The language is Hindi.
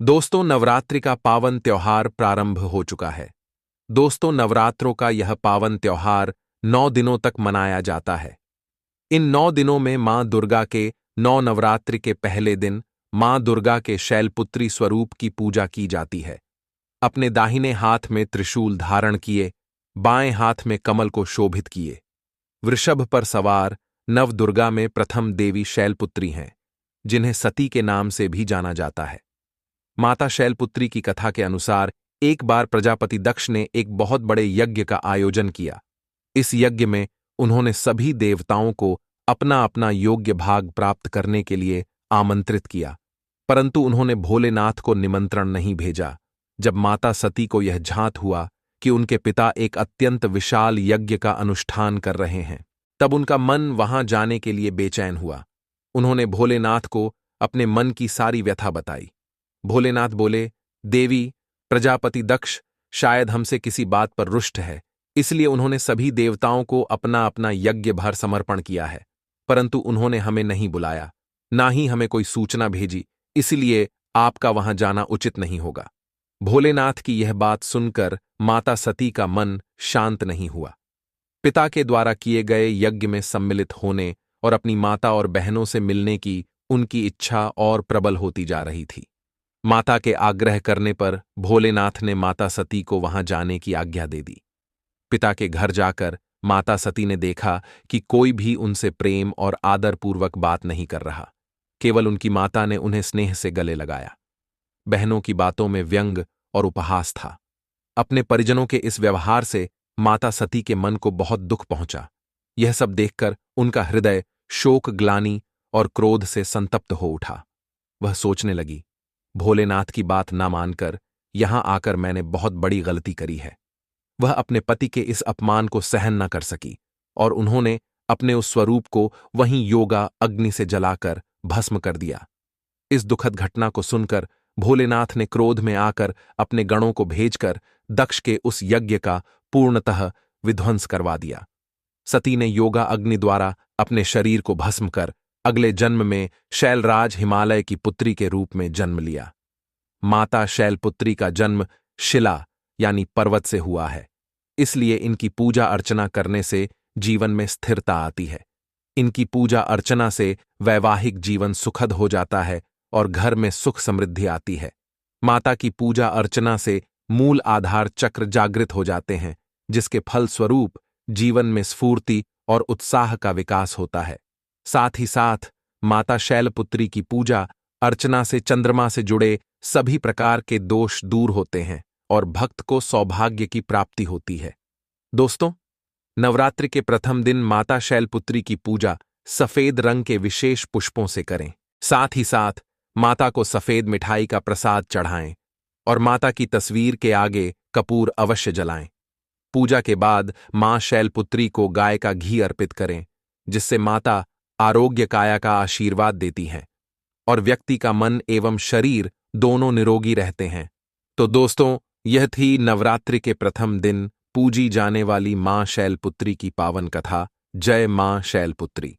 दोस्तों, नवरात्रि का पावन त्योहार प्रारंभ हो चुका है। दोस्तों, नवरात्रों का यह पावन त्योहार 9 दिनों तक मनाया जाता है। इन 9 दिनों में मां दुर्गा के 9 नवरात्रि के पहले दिन मां दुर्गा के शैलपुत्री स्वरूप की पूजा की जाती है। अपने दाहिने हाथ में त्रिशूल धारण किए, बाएं हाथ में कमल को शोभित किए, वृषभ पर सवार नव दुर्गा में प्रथम देवी शैलपुत्री हैं, जिन्हें सती के नाम से भी जाना जाता है। माता शैलपुत्री की कथा के अनुसार एक बार प्रजापति दक्ष ने एक बहुत बड़े यज्ञ का आयोजन किया। इस यज्ञ में उन्होंने सभी देवताओं को अपना अपना योग्य भाग प्राप्त करने के लिए आमंत्रित किया, परंतु उन्होंने भोलेनाथ को निमंत्रण नहीं भेजा। जब माता सती को यह झांत हुआ कि उनके पिता एक अत्यंत विशाल यज्ञ का अनुष्ठान कर रहे हैं, तब उनका मन वहां जाने के लिए बेचैन हुआ। उन्होंने भोलेनाथ को अपने मन की सारी व्यथा बताई। भोलेनाथ बोले, देवी, प्रजापति दक्ष शायद हमसे किसी बात पर रुष्ट है, इसलिए उन्होंने सभी देवताओं को अपना अपना यज्ञ भर समर्पण किया है, परंतु उन्होंने हमें नहीं बुलाया, ना ही हमें कोई सूचना भेजी, इसलिए आपका वहां जाना उचित नहीं होगा। भोलेनाथ की यह बात सुनकर माता सती का मन शांत नहीं हुआ। पिता के द्वारा किए गए यज्ञ में सम्मिलित होने और अपनी माता और बहनों से मिलने की उनकी इच्छा और प्रबल होती जा रही थी। माता के आग्रह करने पर भोलेनाथ ने माता सती को वहां जाने की आज्ञा दे दी। पिता के घर जाकर माता सती ने देखा कि कोई भी उनसे प्रेम और आदरपूर्वक बात नहीं कर रहा, केवल उनकी माता ने उन्हें स्नेह से गले लगाया। बहनों की बातों में व्यंग और उपहास था। अपने परिजनों के इस व्यवहार से माता सती के मन को बहुत दुख पहुंचा। यह सब देखकर उनका हृदय शोक, ग्लानि और क्रोध से संतप्त हो उठा। वह सोचने लगी, भोलेनाथ की बात ना मानकर यहां आकर मैंने बहुत बड़ी गलती करी है। वह अपने पति के इस अपमान को सहन न कर सकी और उन्होंने अपने उस स्वरूप को वहीं योगा अग्नि से जलाकर भस्म कर दिया। इस दुखद घटना को सुनकर भोलेनाथ ने क्रोध में आकर अपने गणों को भेजकर दक्ष के उस यज्ञ का पूर्णतः विध्वंस करवा दिया। सती ने योगा अग्नि द्वारा अपने शरीर को भस्म कर अगले जन्म में शैलराज हिमालय की पुत्री के रूप में जन्म लिया। माता शैलपुत्री का जन्म शिला यानी पर्वत से हुआ है, इसलिए इनकी पूजा अर्चना करने से जीवन में स्थिरता आती है। इनकी पूजा अर्चना से वैवाहिक जीवन सुखद हो जाता है और घर में सुख समृद्धि आती है। माता की पूजा अर्चना से मूल आधार चक्र जागृत हो जाते हैं, जिसके फल स्वरूप जीवन में स्फूर्ति और उत्साह का विकास होता है। साथ ही साथ माता शैलपुत्री की पूजा अर्चना से चंद्रमा से जुड़े सभी प्रकार के दोष दूर होते हैं और भक्त को सौभाग्य की प्राप्ति होती है। दोस्तों, नवरात्रि के प्रथम दिन माता शैलपुत्री की पूजा सफेद रंग के विशेष पुष्पों से करें। साथ ही साथ माता को सफेद मिठाई का प्रसाद चढ़ाएं और माता की तस्वीर के आगे कपूर अवश्य जलाएं। पूजा के बाद मां शैलपुत्री को गाय का घी अर्पित करें, जिससे माता आरोग्य काया का आशीर्वाद देती हैं और व्यक्ति का मन एवं शरीर दोनों निरोगी रहते हैं। तो दोस्तों, यह थी नवरात्रि के प्रथम दिन पूजी जाने वाली मां शैलपुत्री की पावन कथा। जय मां शैलपुत्री।